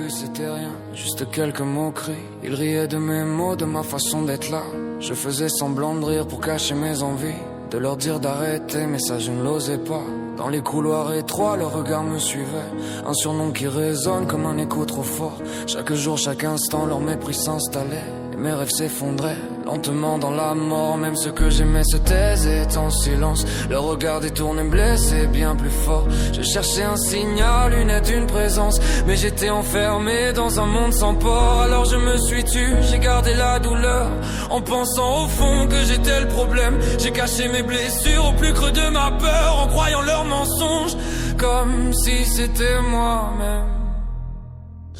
début c'était rien, juste quelques mots-cris. Ils riaient de mes mots, de ma façon d'être là. Je faisais semblant de rire pour cacher mes envies, de leur dire d'arrêter, mais ça je ne l'osais pas. Dans les couloirs étroits, leur regard me suivait. Un surnom qui résonne comme un écho trop fort. Chaque jour, chaque instant, leur mépris s'installait. Et mes rêves s'effondraient, lentement dans la mort. Même ceux que j'aimais se taisaient en silence. Leur regard détourné me blessait bien plus fort. Je cherchais un signal, une aide, une présence, mais j'étais enfermé dans un monde sans port. Alors je me suis tué, j'ai gardé la douleur, en pensant au fond que j'étais le problème. J'ai caché mes blessures au plus creux de ma peur, en croyant leurs mensonges, comme si c'était moi-même.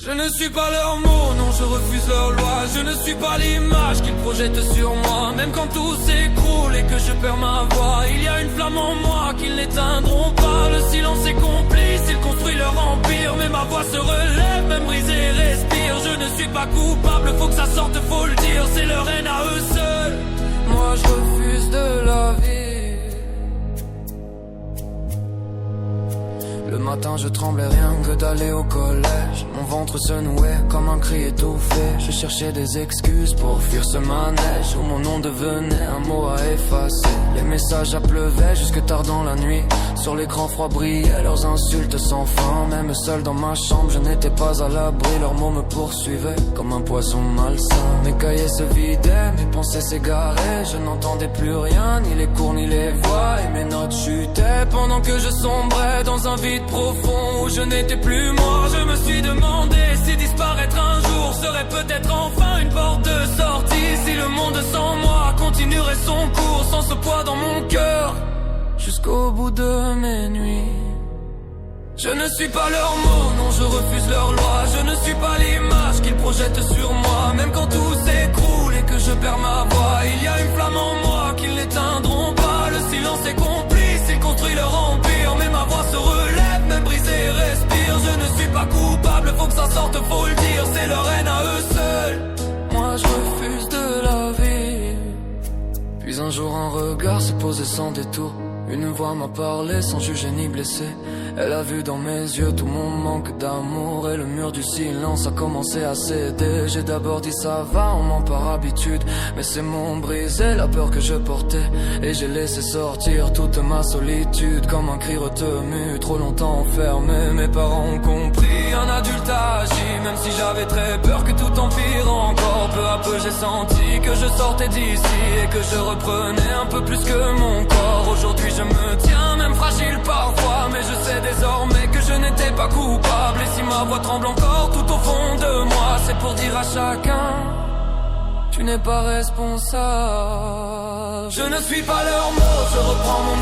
Je ne suis pas leur mot, non je refuse leur loi. Je ne suis pas l'image qu'ils projettent sur moi. Même quand tout s'écroule et que je perds ma voix, il y a une flamme en moi qu'ils n'éteindront pas. Le silence est complice, ils construisent leur empire, mais ma voix se relève, même brisée respire. Je ne suis pas coupable, faut que ça sorte, faut le dire. C'est leur haine à eux seuls, moi je refuse de la vie. Le matin je tremblais rien que d'aller au collège. Mon ventre se nouait comme un cri étouffé. Je cherchais des excuses pour fuir ce manège où mon nom devenait un mot à effacer. Les messages appleuvaient jusque tard dans la nuit. Sur l'écran froid brillaient leurs insultes sans fin. Même seul dans ma chambre je n'étais pas à l'abri. Leurs mots me poursuivaient comme un poison malsain. Mes cahiers se vidaient, mes pensées s'égaraient. Je n'entendais plus rien, ni les cours ni les voix. Et mes notes chutaient pendant que je sombrais dans un vide profond où je n'étais plus moi. Je me suis demandé si disparaître un jour serait peut-être enfin une porte de sortie. Si le monde sans moi continuerait son cours sans ce poids dans mon cœur jusqu'au bout de mes nuits. Je ne suis pas leur mot, non je refuse leur loi. Je ne suis pas l'image qu'ils projettent sur moi. Même quand tout s'écroule et que je perds ma voix, il y a une flamme en moi qu'ils n'éteindront pas. Le silence est complice, ils construisent leur empire, mais ma voix se relève, même brisée respire. Je ne suis pas coupable, faut que ça sorte, faut le dire. C'est leur haine à eux seuls, moi je refuse de la vie. Puis un jour un regard s'est posé sans détour. Une voix m'a parlé sans juger ni blesser. Elle a vu dans mes yeux tout mon manque d'amour. Et le mur du silence a commencé à céder. J'ai d'abord dit ça va, on ment par habitude, mais ces mots ont brisé la peur que je portais. Et j'ai laissé sortir toute ma solitude comme un cri retenu, trop longtemps enfermé. Mes parents ont compris, un adulte a agi, même si j'avais très peur que tout empire encore. Peu à peu j'ai senti que je sortais d'ici et que je reprenais un peu plus que mon corps. Aujourd'hui je me tiens, même fragile parfois, mais je sais désormais que je n'étais pas coupable. Et si ma voix tremble encore tout au fond de moi, c'est pour dire à chacun, tu n'es pas responsable. Je ne suis pas leur mot, je reprends mon